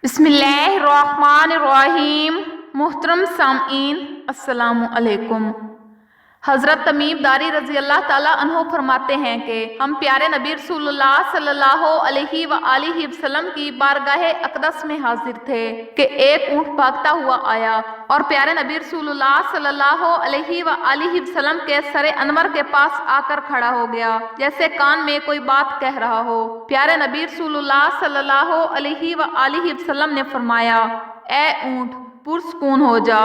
بسم اللہ الرحمن الرحیم۔ محترم سامعین السلام علیکم۔ حضرت تمیم داری رضی اللہ تعالیٰ عنہ فرماتے ہیں کہ ہم پیارے نبی رسول اللہ صلی اللہ علیہ وآلہ وسلم کی بارگاہ اقدس میں حاضر تھے کہ ایک اونٹ بھاگتا ہوا آیا اور پیارے نبی رسول اللہ صلی اللہ علیہ وآلہ وسلم کے سر انور کے پاس آ کر کھڑا ہو گیا جیسے کان میں کوئی بات کہہ رہا ہو۔ پیارے نبی رسول اللہ صلی اللہ علیہ وآلہ وسلم نے فرمایا، اے اونٹ پرسکون ہو جا،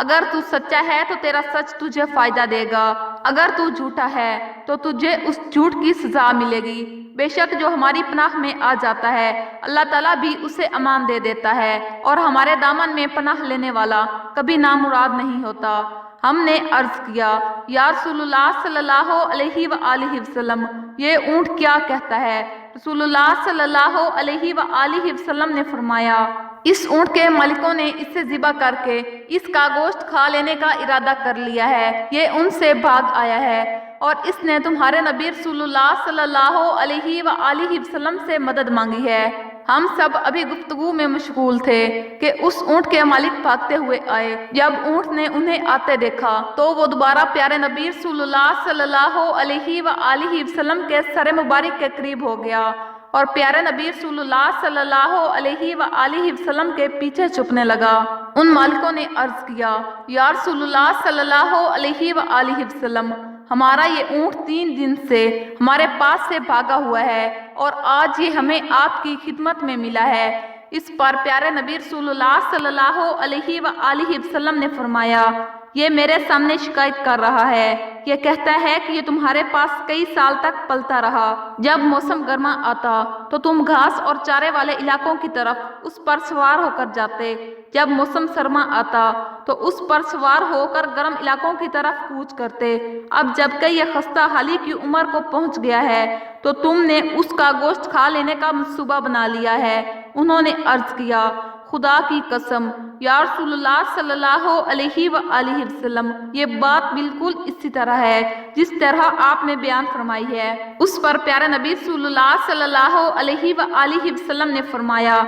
اگر تو سچا ہے تو تیرا سچ تجھے فائدہ دے گا، اگر تو جھوٹا ہے تو تجھے اس جھوٹ کی سزا ملے گی۔ بے شک جو ہماری پناہ میں آ جاتا ہے اللہ تعالیٰ بھی اسے امان دے دیتا ہے، اور ہمارے دامن میں پناہ لینے والا کبھی نامراد نہیں ہوتا۔ ہم نے عرض کیا، یا رسول اللہ صلی اللہ علیہ وآلہ وسلم، یہ اونٹ کیا کہتا ہے؟ رسول اللہ صلی اللہ علیہ وآلہ وسلم نے فرمایا، اس اونٹ کے مالکوں نے اسے ذبح کر کے اس کا گوشت کھا لینے کا ارادہ کر لیا ہے، یہ ان سے بھاگ آیا ہے اور اس نے تمہارے نبی رسول اللہ صلی اللہ علیہ وآلہ وسلم سے مدد مانگی ہے۔ ہم سب ابھی گفتگو میں مشغول تھے کہ اس اونٹ کے مالک بھاگتے ہوئے آئے۔ جب اونٹ نے انہیں آتے دیکھا تو وہ دوبارہ پیارے نبی رسول اللہ صلی اللہ علیہ وآلہ وسلم کے سر مبارک کے قریب ہو گیا اور پیارے نبی رسول اللہ صلی اللہ علیہ وآلہ وسلم کے پیچھے چھپنے لگا۔ ان مالکوں نے عرض کیا، یا رسول اللہ صلی اللہ علیہ وآلہ وسلم، ہمارا یہ اونٹ 3 دن سے ہمارے پاس سے بھاگا ہوا ہے اور آج یہ ہمیں آپ کی خدمت میں ملا ہے۔ اس پر پیارے نبی رسول اللہ صلی اللہ علیہ وآلہ وسلم نے فرمایا، یہ میرے سامنے شکایت کر رہا ہے، یہ کہتا ہے کہ یہ تمہارے پاس کئی سال تک پلتا رہا، جب موسم گرما آتا تو تم گھاس اور چارے والے علاقوں کی طرف اس پر سوار ہو کر جاتے، جب موسم سرما آتا تو اس پر سوار ہو کر گرم علاقوں کی طرف کوچ کرتے۔ اب جب کہ یہ خستہ حالی کی عمر کو پہنچ گیا ہے تو تم نے اس کا گوشت کھا لینے کا منصوبہ بنا لیا ہے۔ انہوں نے عرض کیا، خدا کی قسم یا رسول اللہ صلی اللہ علیہ وآلہ وسلم، یہ بات بالکل اسی طرح ہے جس طرح آپ نے بیان فرمائی ہے۔ اس پر پیارے نبی صلی اللہ صلی اللہ علیہ وآلہ وسلم نے فرمایا،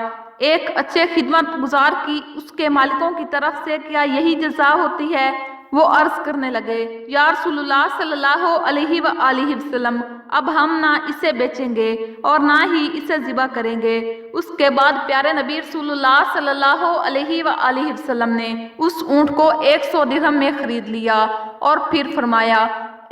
ایک اچھے خدمت گزار کی اس کے مالکوں کی طرف سے کیا یہی جزا ہوتی ہے؟ وہ عرض کرنے لگے، یا رسول اللہ صلی اللہ علیہ وآلہ وسلم، اب ہم نہ اسے بیچیں گے اور نہ ہی اسے ذبح کریں گے۔ اس کے بعد پیارے نبی رسول اللہ صلی اللہ علیہ وآلہ وسلم نے اس اونٹ کو 100 درہم میں خرید لیا اور پھر فرمایا،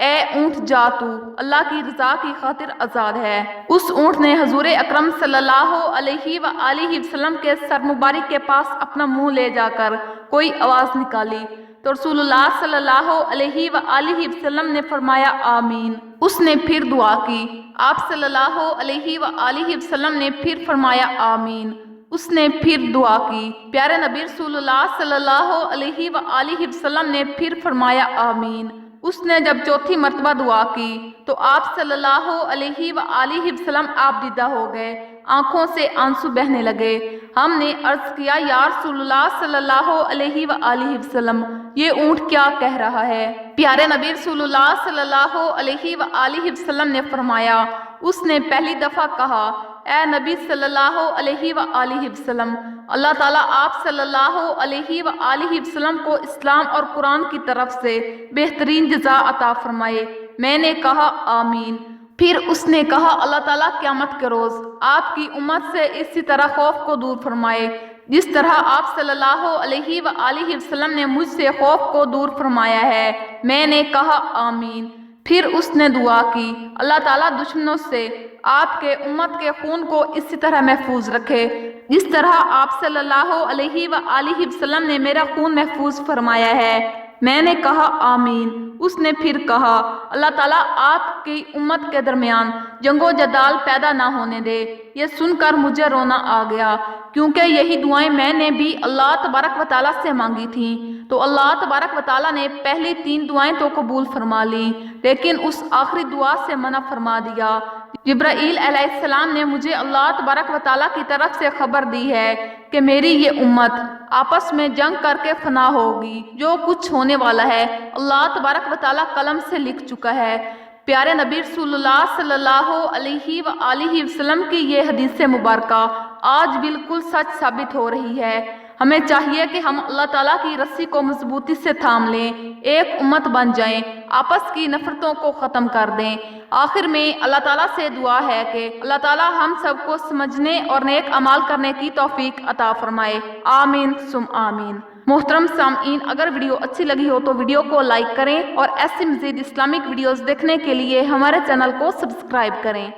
اے اونٹ جا، تو اللہ کی رضا کی خاطر آزاد ہے۔ اس اونٹ نے حضور اکرم صلی اللہ علیہ وآلہ وسلم کے سر مبارک کے پاس اپنا منہ لے جا کر کوئی آواز نکالی تو رسول اللہ صلی اللہ علیہ وآلہ وسلم نے فرمایا، آمین۔ اس نے پھر دعا کی، آپ صلی اللہ علیہ وآلہ وسلم نے پھر فرمایا، آمین۔ اس نے پھر دعا کی، پیارے نبی رسول اللہ صلی اللہ علیہ وآلہ وسلم نے پھر فرمایا، آمین۔ اس نے جب چوتھی مرتبہ دعا کی تو آپ صلی اللہ علیہ وآلہ وسلم آپ دیدہ ہو گئے، آنکھوں سے آنسو بہنے لگے۔ ہم نے عرض کیا، یا رسول اللہ صلی اللہ علیہ وآلہ وسلم، یہ اونٹ کیا کہہ رہا ہے؟ پیارے نبی رسول اللہ صلی اللہ علیہ وآلہ وسلم نے فرمایا، اس نے پہلی دفعہ کہا، اے نبی صلی اللہ علیہ وآلہ وسلم، اللہ تعالیٰ آپ صلی اللہ علیہ وآلہ وسلم کو اسلام اور قرآن کی طرف سے بہترین جزا عطا فرمائے۔ میں نے کہا، آمین۔ پھر اس نے کہا، اللہ تعالیٰ قیامت کے روز آپ کی امت سے اسی طرح خوف کو دور فرمائے جس طرح آپ صلی اللہ علیہ وآلہ وسلم نے مجھ سے خوف کو دور فرمایا ہے۔ میں نے کہا، آمین۔ پھر اس نے دعا کی، اللہ تعالیٰ دشمنوں سے آپ کے امت کے خون کو اسی طرح محفوظ رکھے جس طرح آپ صلی اللہ علیہ وآلہ وسلم نے میرا خون محفوظ فرمایا ہے۔ میں نے کہا، آمین۔ اس نے پھر کہا، اللہ تعالیٰ آپ کی امت کے درمیان جنگ و جدال پیدا نہ ہونے دے۔ یہ سن کر مجھے رونا آ گیا کیونکہ یہی دعائیں میں نے بھی اللہ تبارک و تعالیٰ سے مانگی تھیں، تو اللہ تبارک و تعالیٰ نے پہلی 3 دعائیں تو قبول فرما لی لیکن اس آخری دعا سے منع فرما دیا۔ جبرائیل علیہ السلام نے مجھے اللہ تبارک و تعالیٰ کی طرف سے خبر دی ہے کہ میری یہ امت آپس میں جنگ کر کے فنا ہوگی، جو کچھ ہونے والا ہے اللہ تبارک و تعالیٰ قلم سے لکھ چکا ہے۔ پیارے نبی رسول اللہ صلی اللہ علیہ وآلہ وسلم کی یہ حدیث مبارکہ آج بالکل سچ ثابت ہو رہی ہے۔ ہمیں چاہیے کہ ہم اللہ تعالیٰ کی رسی کو مضبوطی سے تھام لیں، ایک امت بن جائیں، آپس کی نفرتوں کو ختم کر دیں۔ آخر میں اللہ تعالیٰ سے دعا ہے کہ اللہ تعالیٰ ہم سب کو سمجھنے اور نیک اعمال کرنے کی توفیق عطا فرمائے، آمین ثم آمین۔ محترم سامعین، اگر ویڈیو اچھی لگی ہو تو ویڈیو کو لائک کریں اور ایسی مزید اسلامک ویڈیوز دیکھنے کے لیے ہمارے چینل کو سبسکرائب کریں۔